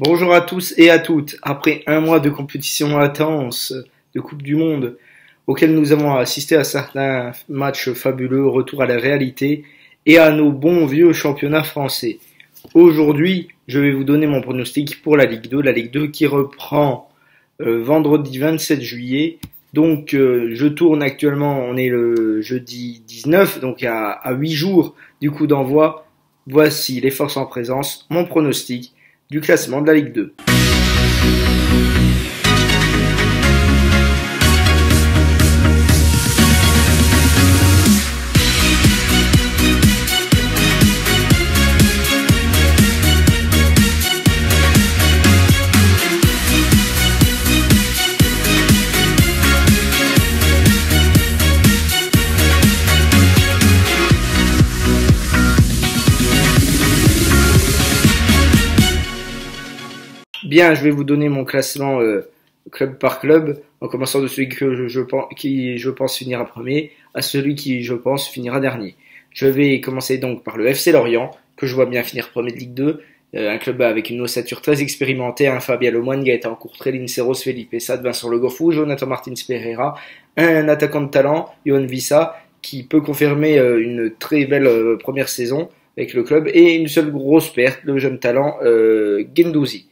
Bonjour à tous et à toutes. Après un mois de compétition intense de Coupe du Monde, auquel nous avons assisté à certains matchs fabuleux, retour à la réalité et à nos bons vieux championnats français. Aujourd'hui, je vais vous donner mon pronostic pour la Ligue 2 qui reprend vendredi 27 juillet. Donc je tourne actuellement, on est le jeudi 19, donc à 8 jours du coup d'envoi. Voici les forces en présence, mon pronostic du classement de la Ligue 2. Bien, je vais vous donner mon classement club par club, en commençant de celui que je pense finira premier à celui qui, je pense, finira dernier. Je vais commencer donc par le FC Lorient, que je vois bien finir premier de Ligue 2, un club avec une ossature très expérimentée, un Fabien Lemoine, Gaëtan Courtrai, Linceros, Felipe Sade, Vincent Le Goffou, Jonathan Martins Pereira, un attaquant de talent, Yohan Wissa, qui peut confirmer une très belle première saison avec le club, et une seule grosse perte, le jeune talent Guendouzi.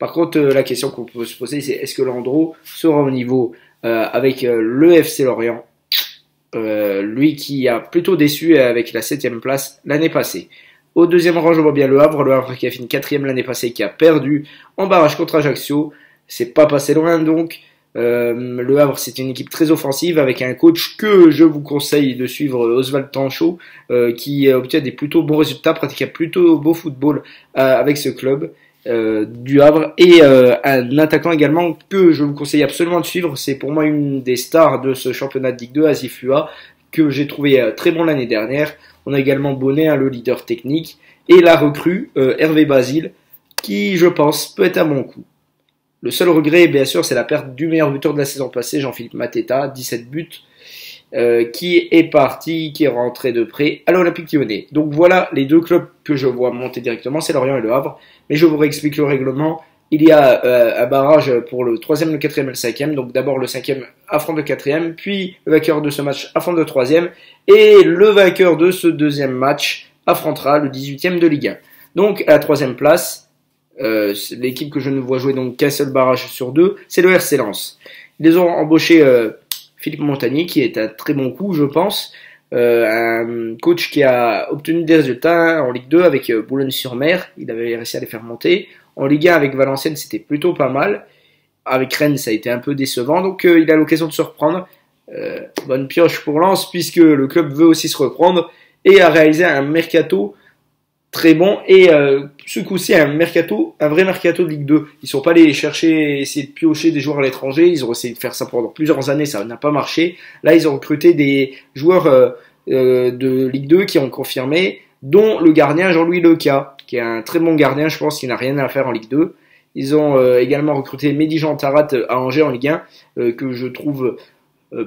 Par contre, la question qu'on peut se poser, c'est est-ce que Landreau sera au niveau avec le FC Lorient, lui qui a plutôt déçu avec la 7e place l'année passée. Au deuxième rang, je vois bien le Havre qui a fini 4e l'année passée, qui a perdu en barrage contre Ajaccio. C'est pas passé loin donc. Le Havre, c'est une équipe très offensive avec un coach que je vous conseille de suivre, Oswald Tanchot, qui obtient des plutôt bons résultats, pratique un plutôt beau football avec ce club. Du Havre et un attaquant également que je vous conseille absolument de suivre, c'est pour moi une des stars de ce championnat de Ligue 2, Azifua, que j'ai trouvé très bon l'année dernière. On a également Bonnet, le leader technique, et la recrue Hervé Basile, qui je pense peut être un bon coup. Le seul regret, bien sûr, c'est la perte du meilleur buteur de la saison passée, Jean-Philippe Mateta, 17 buts, qui est rentré de prêt à l'Olympique Lyonnais. Donc voilà les deux clubs que je vois monter directement, c'est Lorient et le Havre. Mais je vous réexplique le règlement. Il y a un barrage pour le 3e, le 4e et le 5e. Donc d'abord le 5e affronte le 4e, puis le vainqueur de ce match affronte le 3e. Et le vainqueur de ce deuxième match affrontera le 18e de Ligue 1. Donc à la 3e place, l'équipe que je ne vois jouer donc qu'un seul barrage sur deux, c'est le RC Lens. Ils ont embauché Philippe Montagnier, qui est un très bon coup, je pense. Un coach qui a obtenu des résultats en Ligue 2 avec Boulogne-sur-Mer, il avait réussi à les faire monter. En Ligue 1 avec Valenciennes, c'était plutôt pas mal. Avec Rennes, ça a été un peu décevant, donc il a l'occasion de se reprendre. Bonne pioche pour Lens, puisque le club veut aussi se reprendre et a réalisé un mercato très bon et ce coup-ci un vrai mercato de Ligue 2. Ils sont pas allés chercher, essayer de piocher des joueurs à l'étranger. Ils ont essayé de faire ça pendant plusieurs années, ça n'a pas marché. Là, ils ont recruté des joueurs de Ligue 2 qui ont confirmé, dont le gardien Jean-Louis Leca, qui est un très bon gardien, je pense qu'il n'a rien à faire en Ligue 2. Ils ont également recruté Mehdi Jean Tarat à Angers en Ligue 1, que je trouve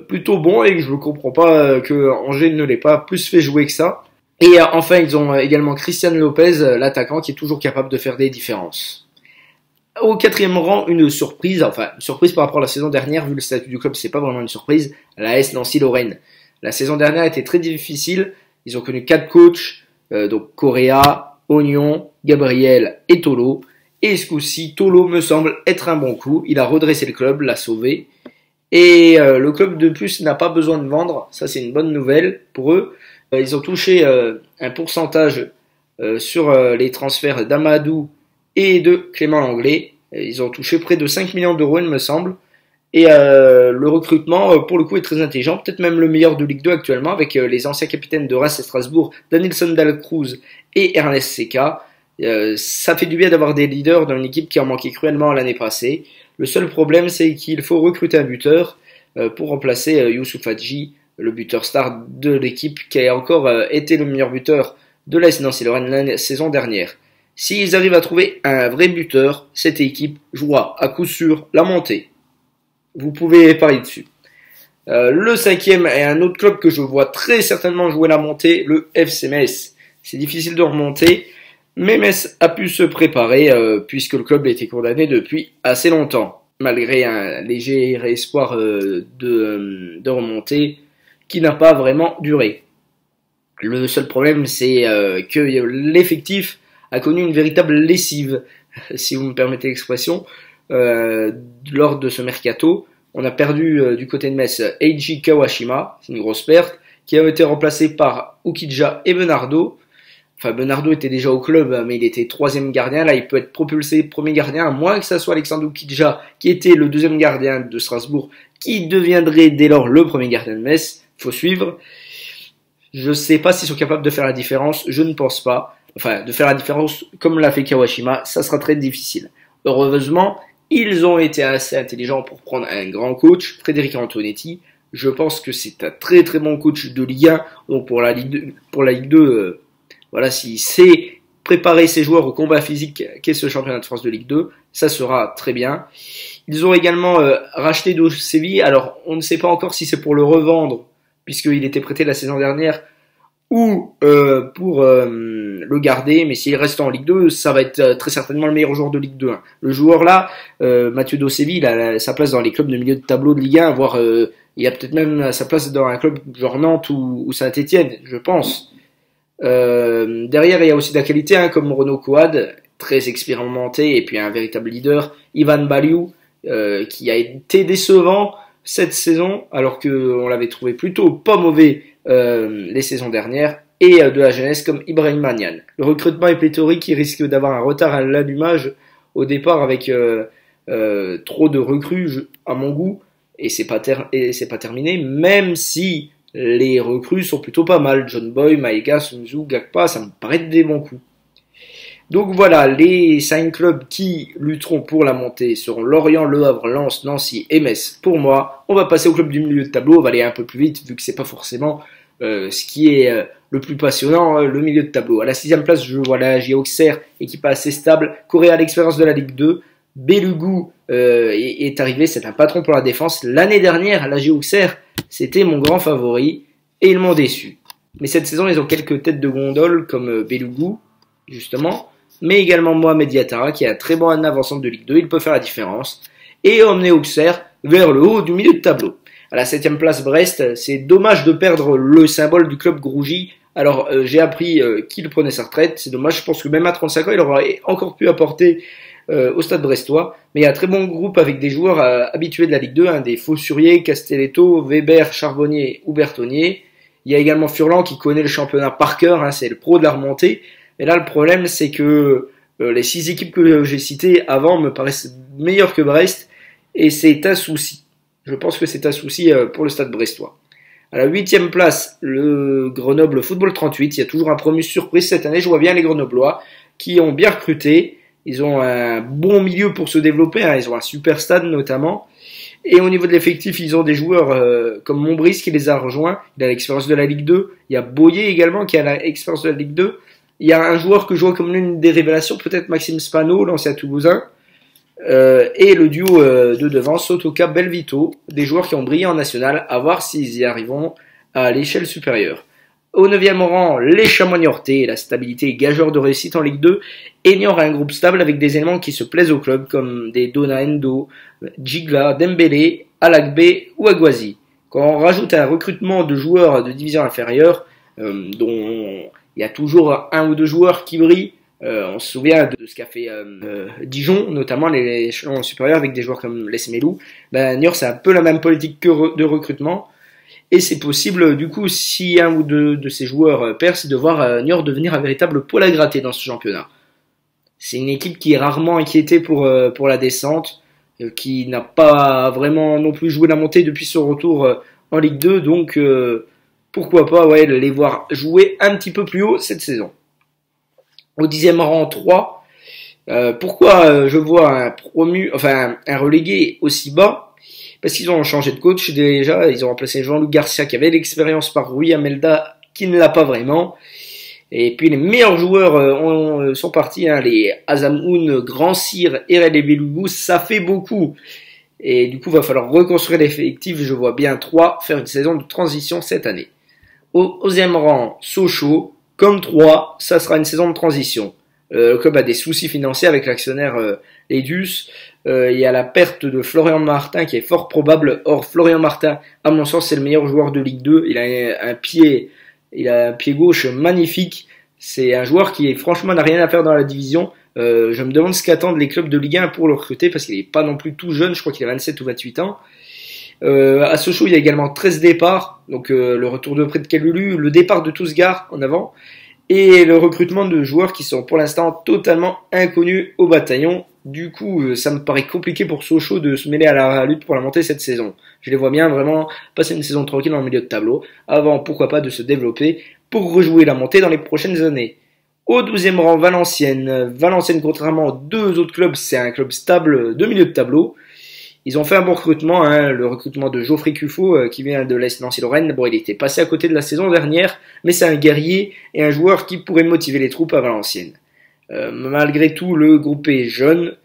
plutôt bon et que je ne comprends pas que Angers ne l'ait pas plus fait jouer que ça. Et enfin, ils ont également Christian Lopez, l'attaquant, qui est toujours capable de faire des différences. Au 4e rang, une surprise par rapport à la saison dernière, vu le statut du club, c'est pas vraiment une surprise, la AS Nancy-Lorraine. La saison dernière était très difficile, ils ont connu 4 coachs, donc Correa, Oignon, Gabriel et Tolo. Et ce coup-ci, Tolo me semble être un bon coup, il a redressé le club, l'a sauvé. Et le club de plus n'a pas besoin de vendre, ça c'est une bonne nouvelle pour eux. Ils ont touché un pourcentage sur les transferts d'Amadou et de Clément Langlais. Ils ont touché près de 5 millions d'euros, il me semble. Et le recrutement, pour le coup, est très intelligent. Peut-être même le meilleur de Ligue 2 actuellement, avec les anciens capitaines de Reims et Strasbourg, Danielson Dalcruz et Ernest Seca. Ça fait du bien d'avoir des leaders dans une équipe qui en manquait cruellement l'année passée. Le seul problème, c'est qu'il faut recruter un buteur pour remplacer Youssouf Hadji, le buteur star de l'équipe, qui a encore été le meilleur buteur de l'AS Nancy-Lorraine la saison dernière. S'ils arrivent à trouver un vrai buteur, cette équipe jouera à coup sûr la montée. Vous pouvez parier dessus. Le 5e est un autre club que je vois très certainement jouer la montée, le FC Metz. C'est difficile de remonter. Mais Metz a pu se préparer puisque le club était condamné depuis assez longtemps, malgré un léger espoir de remontée qui n'a pas vraiment duré. Le seul problème, c'est que l'effectif a connu une véritable lessive, si vous me permettez l'expression, lors de ce mercato. On a perdu du côté de Metz Eiji Kawashima, c'est une grosse perte, qui a été remplacé par Ukija et Bernardo. Enfin, Bernardo était déjà au club, mais il était troisième gardien. Là, il peut être propulsé premier gardien, à moins que ça soit Alexandre Ukija, qui était le deuxième gardien de Strasbourg, qui deviendrait dès lors le premier gardien de Metz. Faut suivre. Je ne sais pas s'ils sont capables de faire la différence. Je ne pense pas. Enfin, de faire la différence comme l'a fait Kawashima, ça sera très difficile. Heureusement, ils ont été assez intelligents pour prendre un grand coach, Frédéric Antonetti. Je pense que c'est un très très bon coach de Ligue 1. Donc pour la Ligue 2, voilà, s'il sait préparer ses joueurs au combat physique qu'est ce championnat de France de Ligue 2, ça sera très bien. Ils ont également racheté Do Séville. Alors, on ne sait pas encore si c'est pour le revendre, puisqu'il était prêté la saison dernière, ou pour le garder. Mais s'il reste en Ligue 2, ça va être très certainement le meilleur joueur de Ligue 2. Hein. Le joueur là, Mathieu Do Séville, il a sa place dans les clubs de milieu de tableau de Ligue 1, voire il a peut-être même sa place dans un club genre Nantes ou Saint-Etienne, je pense. Derrière, il y a aussi de la qualité, hein, comme Renaud Coad, très expérimenté, et puis un véritable leader, Ivan Baliou, qui a été décevant cette saison, alors qu'on l'avait trouvé plutôt pas mauvais les saisons dernières, et de la jeunesse comme Ibrahim Magnan. Le recrutement est pléthorique, il risque d'avoir un retard à l'allumage au départ avec trop de recrues à mon goût, et c'est pas terminé, même si les recrues sont plutôt pas mal. John Boy, Maïga, Sunzu, Gakpa, ça me paraît des bons coups. Donc voilà, les 5 clubs qui lutteront pour la montée seront Lorient, Le Havre, Lens, Nancy et Metz. Pour moi, on va passer au club du milieu de tableau, on va aller un peu plus vite vu que c'est pas forcément ce qui est le plus passionnant, le milieu de tableau. À la 6e place, je vois la AJ Auxerre, équipe assez stable, Corée à l'expérience de la Ligue 2. Belugou est arrivé, c'est un patron pour la défense. L'année dernière, l'AJ Auxerre, c'était mon grand favori et ils m'ont déçu. Mais cette saison, ils ont quelques têtes de gondole comme Belugou, justement, mais également Mohamed Diatara qui est un très bon avant-centre de Ligue 2, il peut faire la différence et emmener Auxerre vers le haut du milieu de tableau. À la 7e place, Brest, c'est dommage de perdre le symbole du club Grougy. Alors j'ai appris qu'il prenait sa retraite, c'est dommage, je pense que même à 35 ans, il aurait encore pu apporter au stade brestois, mais il y a un très bon groupe avec des joueurs habitués de la Ligue 2, hein, des Faussurier, Castelletto, Weber, Charbonnier ou Bertonnier. Il y a également Furlan qui connaît le championnat par cœur, hein, c'est le pro de la remontée. Et là, le problème, c'est que les 6 équipes que j'ai citées avant me paraissent meilleures que Brest, et c'est un souci. Je pense que c'est un souci pour le stade brestois. À la 8e place, le Grenoble Football 38. Il y a toujours un promu surprise cette année. Je vois bien les Grenoblois qui ont bien recruté. Ils ont un bon milieu pour se développer, hein. Ils ont un super stade notamment. Et au niveau de l'effectif, ils ont des joueurs comme Montbrice qui les a rejoints. Il a l'expérience de la Ligue 2. Il y a Boyer également qui a l'expérience de la Ligue 2. Il y a un joueur que je vois comme l'une des révélations, peut-être Maxime Spano, l'ancien Toulousain. Et le duo de devant, Sotoka, Belvito, des joueurs qui ont brillé en national, à voir s'ils y arriveront à l'échelle supérieure. Au 9e rang, les Chamois niortais, la stabilité est gageur de réussite en Ligue 2, et Niort a un groupe stable avec des éléments qui se plaisent au club, comme des Dona Endo, Djigla, Dembélé, Alakbe ou Aguazi. Quand on rajoute un recrutement de joueurs de division inférieure, dont il y a toujours un ou deux joueurs qui brillent, on se souvient de ce qu'a fait Dijon, notamment les échelons supérieurs avec des joueurs comme Lesmelou. Niort, c'est un peu la même politique de recrutement. Et c'est possible, du coup, si un ou deux de ces joueurs percent, de voir Niort devenir un véritable poil à gratter dans ce championnat. C'est une équipe qui est rarement inquiétée pour la descente, qui n'a pas vraiment non plus joué la montée depuis son retour en Ligue 2, donc pourquoi pas les voir jouer un petit peu plus haut cette saison. Au 10e rang 3, pourquoi je vois un relégué aussi bas? Parce qu'ils ont changé de coach déjà, ils ont remplacé Jean-Luc Garcia qui avait l'expérience par Rui Amelda qui ne l'a pas vraiment. Et puis les meilleurs joueurs sont partis, hein, les Azamoun, Grand Cyr, Erel et Belugou, ça fait beaucoup. Et du coup, il va falloir reconstruire l'effectif. Je vois bien 3 faire une saison de transition cette année. Au 11e rang, Sochaux, comme 3, ça sera une saison de transition. Le club a des soucis financiers avec l'actionnaire Edus. Il y a la perte de Florian Martin qui est fort probable. Or, Florian Martin, à mon sens, c'est le meilleur joueur de Ligue 2. Il a un pied gauche magnifique. C'est un joueur qui, franchement, n'a rien à faire dans la division. Je me demande ce qu'attendent les clubs de Ligue 1 pour le recruter parce qu'il n'est pas non plus tout jeune. Je crois qu'il a 27 ou 28 ans. À Sochaux, il y a également 13 départs. Donc, le retour de près de Kalulu, le départ de Tousgar en avant. Et le recrutement de joueurs qui sont pour l'instant totalement inconnus au bataillon. Du coup, ça me paraît compliqué pour Sochaux de se mêler à la lutte pour la montée cette saison. Je les vois bien vraiment passer une saison tranquille dans le milieu de tableau, avant pourquoi pas de se développer pour rejouer la montée dans les prochaines années. Au 12e rang, Valenciennes. Valenciennes, contrairement aux deux autres clubs, c'est un club stable de milieu de tableau. Ils ont fait un bon recrutement, le recrutement de Geoffrey Cuffo qui vient de l'AS Nancy-Lorraine. Bon, il était passé à côté de la saison dernière, mais c'est un guerrier et un joueur qui pourrait motiver les troupes à Valenciennes. Malgré tout, le groupe est jeune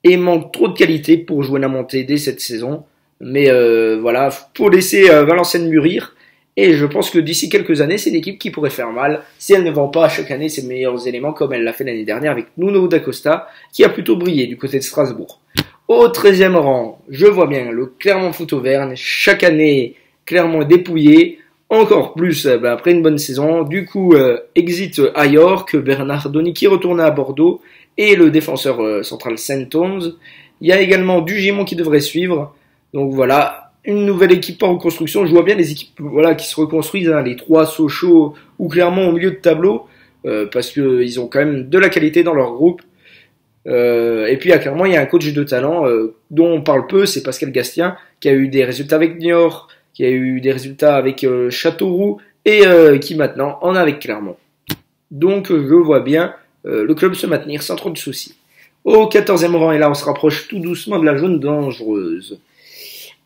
et manque trop de qualité pour jouer la montée dès cette saison. Mais voilà, faut laisser Valenciennes mûrir. Et je pense que d'ici quelques années, c'est une équipe qui pourrait faire mal si elle ne vend pas à chaque année ses meilleurs éléments comme elle l'a fait l'année dernière avec Nuno da Costa, qui a plutôt brillé du côté de Strasbourg. Au 13e rang, je vois bien le Clermont Foot Auvergne, chaque année Clermont est dépouillé, encore plus après une bonne saison. Du coup, exit à York, Bernardoni qui retourne à Bordeaux et le défenseur central Saint-Onge. Il y a également Dugimon qui devrait suivre. Donc voilà, une nouvelle équipe en reconstruction. Je vois bien les équipes qui se reconstruisent, les trois Sochaux ou Clermont au milieu de tableau, parce qu'ils ont quand même de la qualité dans leur groupe. Et puis clairement il y a un coach de talent dont on parle peu, c'est Pascal Gastien qui a eu des résultats avec Niort, qui a eu des résultats avec Châteauroux et qui maintenant en a avec Clermont. Donc je vois bien le club se maintenir sans trop de soucis. Au 14e rang, et là on se rapproche tout doucement de la zone dangereuse.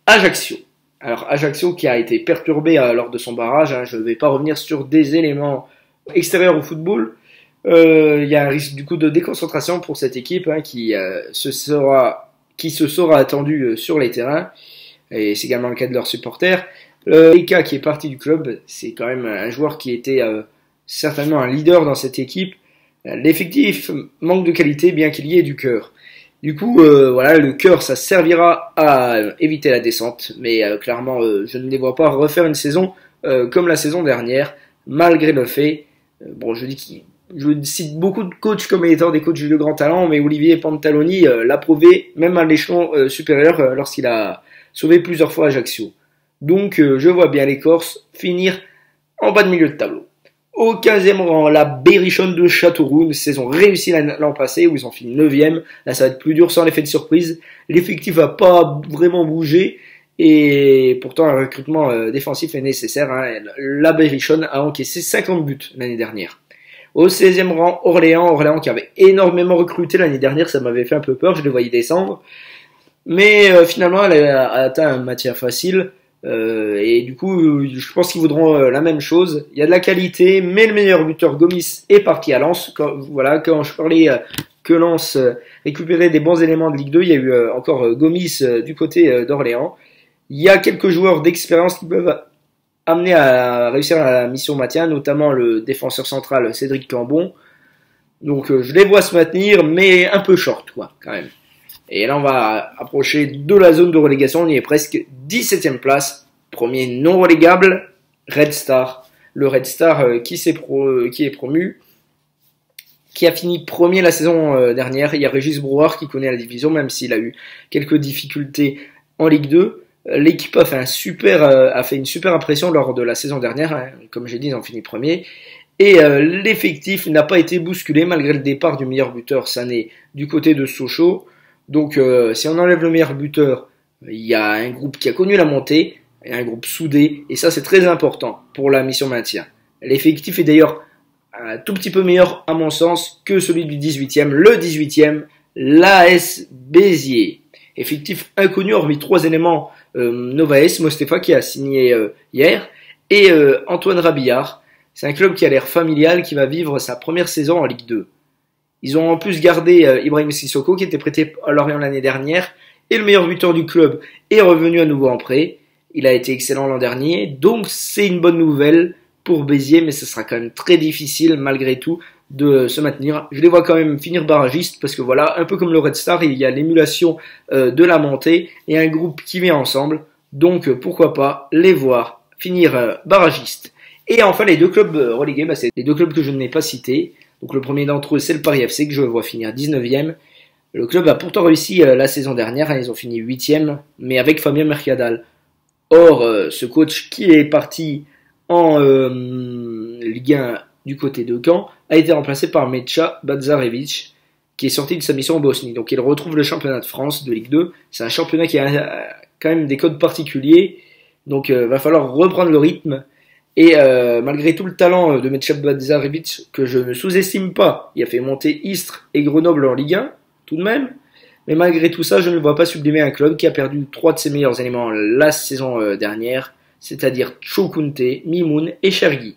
Ajaccio. Alors Ajaccio qui a été perturbé lors de son barrage, je ne vais pas revenir sur des éléments extérieurs au football. Il y a un risque du coup de déconcentration pour cette équipe qui se sera attendue sur les terrains, et c'est également le cas de leurs supporters. Eka qui est parti du club, c'est quand même un joueur qui était certainement un leader dans cette équipe. L'effectif manque de qualité bien qu'il y ait du cœur. Du coup, le cœur ça servira à éviter la descente, mais clairement je ne les vois pas refaire une saison comme la saison dernière, malgré le fait, je cite beaucoup de coachs comme étant des coachs de grand talent, mais Olivier Pantaloni l'a prouvé même à l'échelon supérieur lorsqu'il a sauvé plusieurs fois Ajaccio. Donc je vois bien les Corses finir en bas de milieu de tableau. Au 15e rang, la Berrichonne de Châteauroux, une saison réussie l'an passé où ils ont fini 9e. Là ça va être plus dur sans l'effet de surprise. L'effectif va pas vraiment bouger et pourtant un recrutement défensif est nécessaire. La Berrichonne a encaissé 50 buts l'année dernière. Au 16e rang, Orléans qui avait énormément recruté l'année dernière, ça m'avait fait un peu peur, je les voyais descendre. Mais finalement, elle a atteint une matière facile. Et du coup, je pense qu'ils voudront la même chose. Il y a de la qualité, mais le meilleur buteur Gomis est parti à Lens. Quand je parlais que Lens récupérait des bons éléments de Ligue 2, il y a eu encore Gomis du côté d'Orléans. Il y a quelques joueurs d'expérience qui peuvent amené à réussir la mission maintien, notamment le défenseur central Cédric Cambon. Donc je les vois se maintenir, mais un peu short quand même. Et là on va approcher de la zone de relégation, on y est presque. 17e place, premier non relégable, Red Star. Le Red Star qui est promu, qui a fini premier la saison dernière. Il y a Régis Brouard qui connaît la division, même s'il a eu quelques difficultés en Ligue 2. L'équipe a fait une super impression lors de la saison dernière, comme j'ai dit, ils ont fini premier. Et l'effectif n'a pas été bousculé malgré le départ du meilleur buteur Sané du côté de Sochaux. Donc si on enlève le meilleur buteur, il y a un groupe qui a connu la montée, un groupe soudé, et ça c'est très important pour la mission maintien. L'effectif est d'ailleurs un tout petit peu meilleur à mon sens que celui du 18e, le 18e, l'AS Béziers. Effectif inconnu hormis 3 éléments, Novaes Mostefa qui a signé hier, et Antoine Rabillard. C'est un club qui a l'air familial, qui va vivre sa première saison en Ligue 2. Ils ont en plus gardé Ibrahim Sissoko qui était prêté à Lorient l'année dernière, et le meilleur buteur du club est revenu à nouveau en prêt. Il a été excellent l'an dernier, donc c'est une bonne nouvelle pour Béziers, mais ce sera quand même très difficile malgré tout de se maintenir. Je les vois quand même finir barragistes parce que voilà, un peu comme le Red Star, il y a l'émulation de la montée et un groupe qui vient ensemble. Donc pourquoi pas les voir finir barragistes. Et enfin les deux clubs relégués, c'est les deux clubs que je n'ai pas cités. Donc le premier d'entre eux c'est le Paris FC que je vois finir 19e. Le club a pourtant réussi la saison dernière, ils ont fini 8e, mais avec Fabien Mercadal. Or, ce coach qui est parti en Ligue 1 du côté de Caen a été remplacé par Mecha Badzarevic, qui est sorti de sa mission en Bosnie. Donc il retrouve le championnat de France de Ligue 2. C'est un championnat qui a quand même des codes particuliers, donc va falloir reprendre le rythme. Et malgré tout le talent de Mecha Badzarevic, que je ne sous-estime pas, il a fait monter Istres et Grenoble en Ligue 1, tout de même. Mais malgré tout ça, je ne vois pas sublimer un club qui a perdu 3 de ses meilleurs éléments la saison dernière, c'est-à-dire Chokunte, Mimoun et Chergui.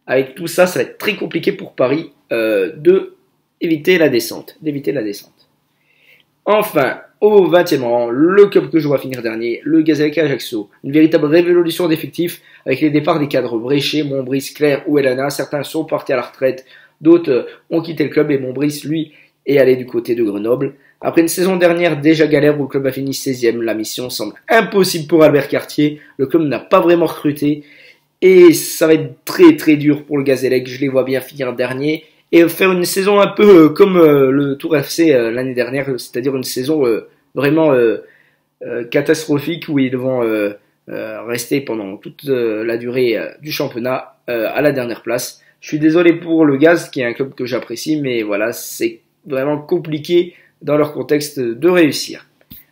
Avec tout ça, ça va être très compliqué pour Paris d'éviter la descente. Enfin, au 20e rang, le club que je vois finir dernier, le Gazélec Ajaccio. Une véritable révolution d'effectifs avec les départs des cadres Bréchet, Montbrice, Claire ou Elana. Certains sont partis à la retraite, d'autres ont quitté le club et Montbrice, lui, est allé du côté de Grenoble. Après une saison dernière déjà galère où le club a fini 16e, la mission semble impossible pour Albert Cartier. Le club n'a pas vraiment recruté et ça va être très très dur pour le Gazélec. Je les vois bien finir dernier et faire une saison un peu comme le Tour FC l'année dernière, c'est-à-dire une saison vraiment catastrophique où ils vont rester pendant toute la durée du championnat à la dernière place. Je suis désolé pour le Gaz qui est un club que j'apprécie, mais voilà, c'est vraiment compliqué dans leur contexte de réussir.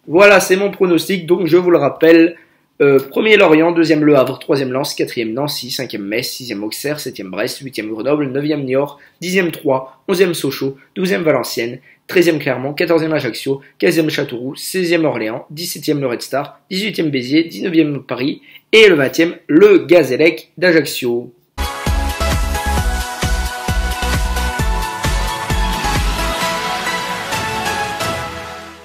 Voilà, c'est mon pronostic, donc je vous le rappelle, premier Lorient, deuxième Le Havre, troisième Lens, quatrième Nancy, cinquième Metz, sixième Auxerre, septième Brest, huitième Grenoble, neuvième Niort, dixième Troyes, onzième Sochaux, douzième Valenciennes, treizième Clermont, quatorzième Ajaccio, quinzième Châteauroux, seizième Orléans, dix-septième le Red Star, dix-huitième Béziers, dix-neuvième Paris et le vingtième le Gazélec d'Ajaccio.